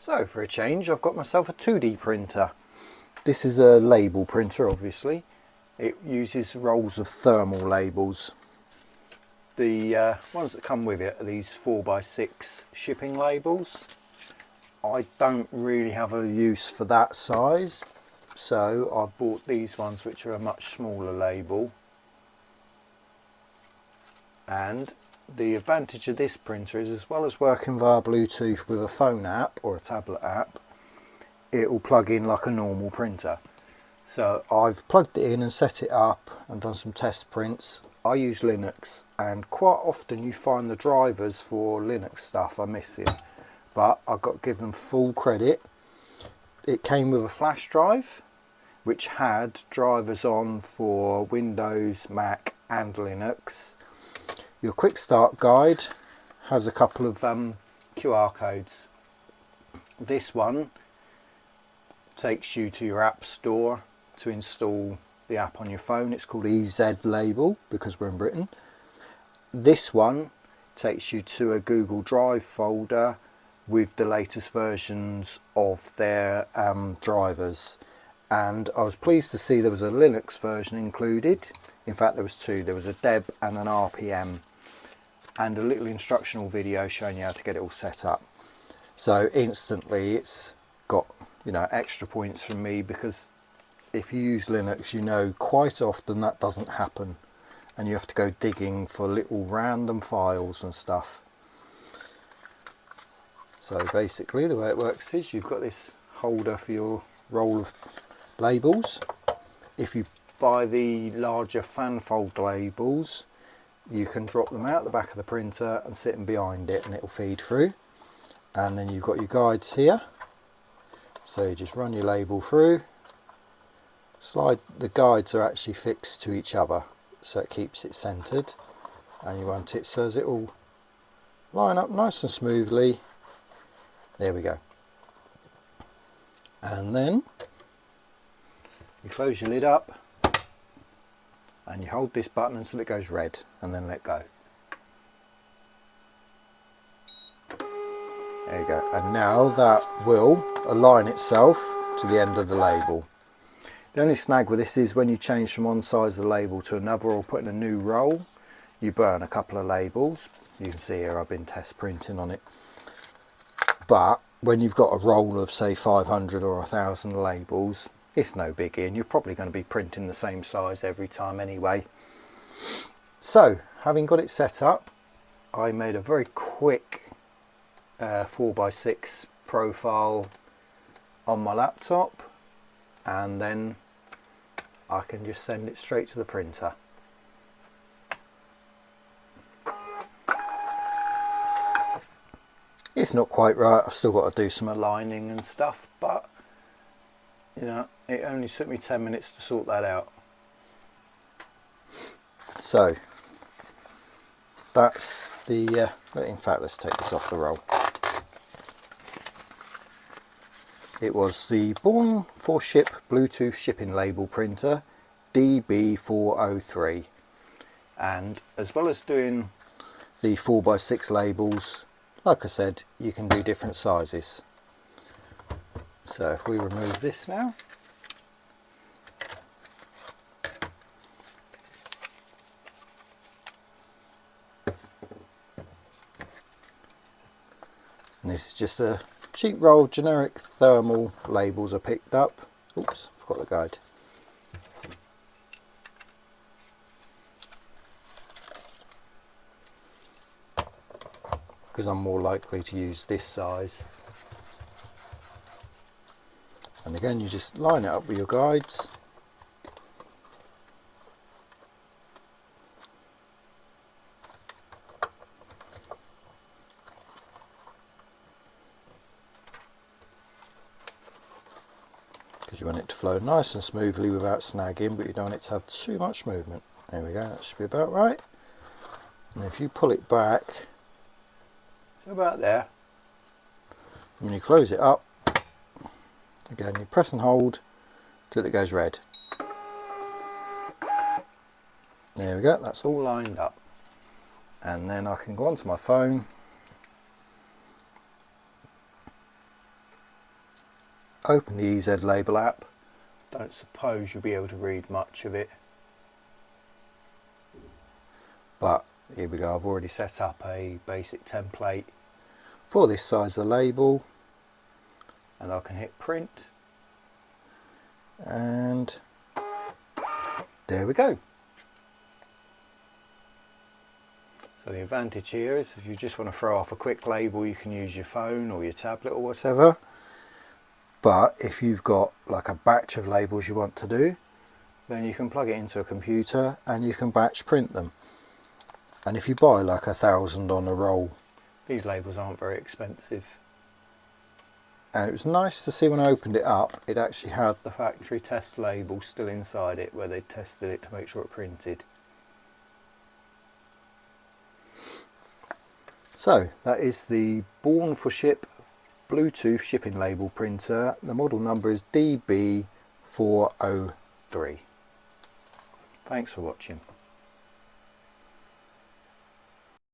So for a change, I've got myself a 2D printer. This is a label printer, obviously. It uses rolls of thermal labels. The ones that come with it are these 4x6 shipping labels. I don't really have a use for that size, so I've bought these ones which are a much smaller label. And the advantage of this printer is, as well as working via Bluetooth with a phone app or a tablet app, it will plug in like a normal printer. So I've plugged it in and set it up and done some test prints. I use Linux, and quite often you find the drivers for Linux stuff are missing, but I've got to give them full credit. It came with a flash drive which had drivers on for Windows, Mac and Linux. Your quick start guide has a couple of QR codes. This one takes you to your app store to install the app on your phone. It's called EZ Label because we're in Britain. This one takes you to a Google Drive folder with the latest versions of their drivers. And I was pleased to see there was a Linux version included. In fact, there was two. There was a deb and an RPM, and a little instructional video showing you how to get it all set up. So instantly it's got, you know, extra points from me, because if you use Linux, you know quite often that doesn't happen and you have to go digging for little random files and stuff. So basically the way it works is you've got this holder for your roll of labels. If you buy the larger fanfold labels, you can drop them out the back of the printer and sit them behind it and it will feed through. And then you've got your guides here, so you just run your label through, slide. The guides are actually fixed to each other so it keeps it centered, and you want it so as it will line up nice and smoothly. There we go. And then you close your lid up and you hold this button until it goes red and then let go. There you go. And now that will align itself to the end of the label. The only snag with this is when you change from one size of the label to another or put in a new roll, you burn a couple of labels. You can see here I've been test printing on it. But when you've got a roll of say 500 or 1,000 labels, it's no biggie, and you're probably going to be printing the same size every time anyway. So having got it set up, I made a very quick 4x6 profile on my laptop, and then I can just send it straight to the printer. It's not quite right, I've still got to do some aligning and stuff, but you know, it only took me 10 minutes to sort that out. So that's the in fact, let's take this off the roll. It was the Born4Ship Bluetooth shipping label printer DB403, and as well as doing the 4x6 labels, like I said, you can do different sizes. So if we remove this now, and this is just a cheap roll, generic thermal labels are picked up. Oops, forgot the guide. Because I'm more likely to use this size. And again, you just line it up with your guides. Because you want it to flow nice and smoothly without snagging, but you don't want it to have too much movement. There we go, that should be about right. And if you pull it back, so about there, and when you close it up, again, you press and hold till it goes red. There we go, that's all lined up. And then I can go onto my phone open the EZ Label app. Don't suppose you'll be able to read much of it, but here we go. I've already set up a basic template for this size of the label, and I can hit print, and there we go. So the advantage here is if you just want to throw off a quick label, you can use your phone or your tablet or whatever. But if you've got like a batch of labels you want to do, then you can plug it into a computer and you can batch print them. And if you buy like 1,000 on a roll, these labels aren't very expensive. And it was nice to see when I opened it up, it actually had the factory test label still inside it, where they tested it to make sure it printed. So that is the Born4Ship Bluetooth shipping label printer. The model number is DB403. Thanks for watching.